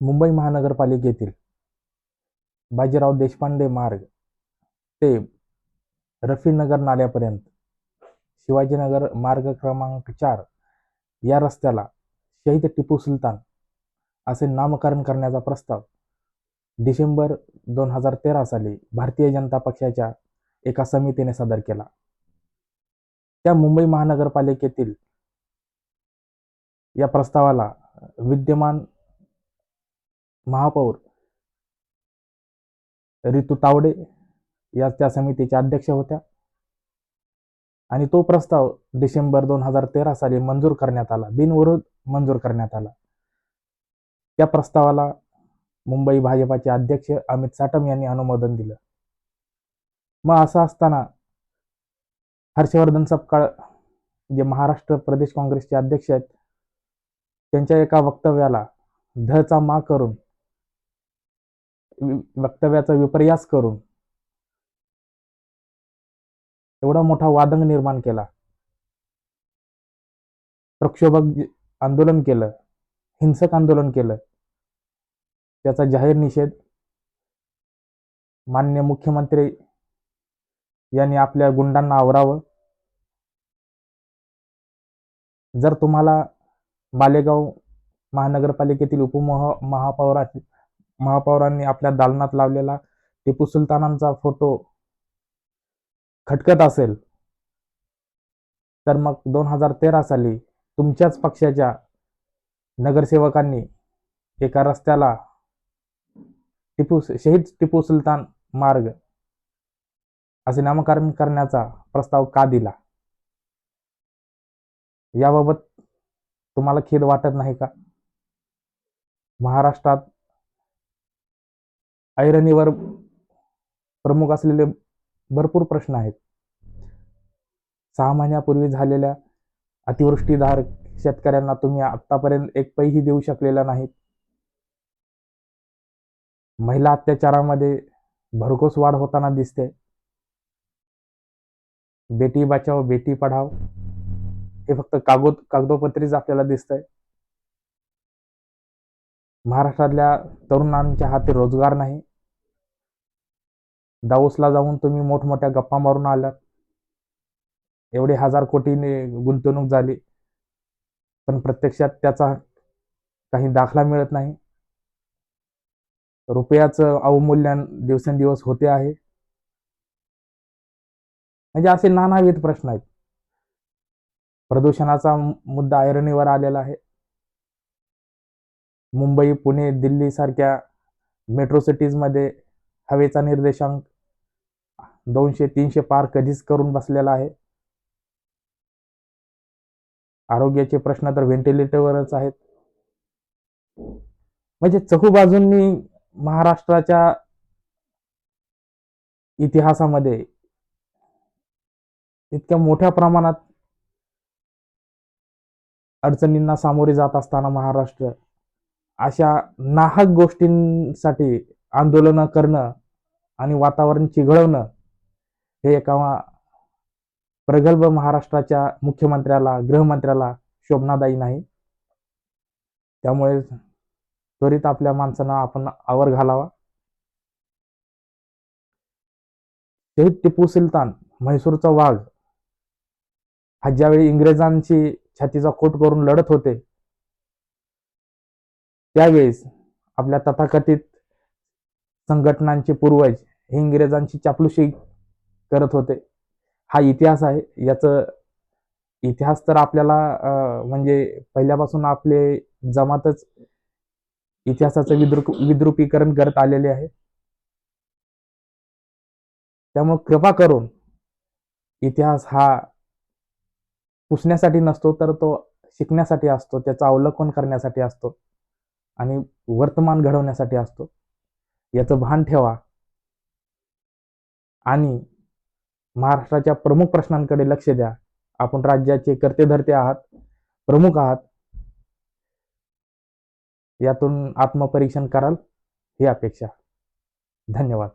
मुंबई महानगरपालिकेतील बाजीराव देशपांडे मार्ग ते रफीनगर नाल्यापर्यंत शिवाजीनगर मार्ग क्रमांक 4 या रस्त्याला शहीद टिपू सुलतान असे नामकरण करण्याचा प्रस्ताव डिसेंबर 2013 साली भारतीय जनता पक्षाच्या एका समितीने सादर केला. त्या मुंबई महानगरपालिकेतील या प्रस्तावाला विद्यमान महापौर रितू तावडे या त्या समितीच्या अध्यक्ष होत्या आणि तो प्रस्ताव डिसेंबर 2013 साली मंजूर करण्यात आला, बिनविरोध मंजूर करण्यात आला. त्या प्रस्तावाला मुंबई भाजपाचे अध्यक्ष अमित साटम यांनी अनुमोदन दिलं. मग असं असताना हर्षवर्धन सपकाळ जे महाराष्ट्र प्रदेश काँग्रेसचे अध्यक्ष आहेत, त्यांच्या एका वक्तव्याला धचा मा करून, वक्तव्याचा विपर्यास करून एवढा मोठा वादंग निर्माण केला, प्रक्षोभक आंदोलन केलं, हिंसक आंदोलन केलं. त्याचा जाहीर निषेध माननीय मुख्यमंत्री यांनी आपल्या गुंडांना आवरावं. जर तुम्हाला मालेगाव महानगरपालिकेतील महापौरांनी आपल्या दालनात लावलेला टिपू सुलतानांचा फोटो खटकत असेल, तर मग 2013 साली तुमच्याच पक्षाच्या नगरसेवकांनी एका रस्त्याला शहीद टिपू सुलतान मार्ग असे नामकरण करण्याचा प्रस्ताव का दिला? याबाबत तुम्हाला खेद वाटत नाही का? महाराष्ट्रात ऐरणीवर प्रमुख असलेले भरपूर प्रश्न आहेत. 6 महिन्यापूर्वी झालेल्या अतिवृष्टीधार शेतकऱ्यांना तुम्ही आतापर्यंत एक पैही देऊ शकलेला नाहीत. महिला अत्याचारामध्ये भरघोस वाढ होताना दिसते. बेटी बचाओ बेटी पढाओ हे फक्त कागदोपत्रीच आपल्याला दिसतंय. महाराष्ट्रातल्या तरुणांच्या हाती रोजगार नाही. दावोसला जाऊन तुम्ही मोठमोठ्या गप्पा मारून आलात, एवढे 1000 कोटीने गुंतवणूक झाली, पण प्रत्यक्षात त्याचा काही दाखला मिळत नाही. रुपयाचं अवमूल्यन दिवसेंदिवस होते आहे. म्हणजे असे नानाविध प्रश्न आहेत. प्रदूषणाचा मुद्दा ऐरणीवर आलेला आहे. मुंबई, पुणे, दिल्ली सारख्या मेट्रो सिटीजमध्ये हवेचा निर्देशांक 200-300 पार कधीच करून बसलेला आहे. आरोग्याचे प्रश्न तर व्हेंटिलेटरवरच आहेत. म्हणजे चहूबाजूंनी महाराष्ट्राच्या इतिहासामध्ये इतक्या मोठ्या प्रमाणात अडचणींना सामोरे जात असताना महाराष्ट्र अशा नाहक गोष्टींसाठी आंदोलनं करणं आणि वातावरण चिघळवणं हे एका प्रगल्भ महाराष्ट्राच्या मुख्यमंत्र्याला, गृहमंत्र्याला शोभनादायी नाही. त्यामुळे त्वरित आपल्या माणसांना आपण आवर घालावा. शहीद टिपू सुलतान, म्हैसूरचा वाघ, हा ज्यावेळी इंग्रजांची छातीचा कोट करून लढत होते, त्यावेळेस आपल्या तथाकथित संघटनांचे पूर्वज हे इंग्रजांची चापलुसी करत होते. हा इतिहास आहे. याचं इतिहास तर आपल्याला म्हणजे पहिल्यापासून आपले जमातच इतिहासाचं विद्रुपीकरण करत आलेले आहे. त्यामुळे कृपा करून इतिहास हा पुसण्यासाठी नसतो, तर तो शिकण्यासाठी असतो, त्याचं अवलोकन करण्यासाठी असतो आणि वर्तमान घडवण्यासाठी असतो. याचं भान ठेवा आणि महाराष्ट्राच्या प्रमुख प्रश्नांकडे लक्ष द्या. आपण राज्याचे कर्तेधर्ते आहात, प्रमुख आहात. यातून आत्मपरीक्षण कराल ही अपेक्षा. धन्यवाद.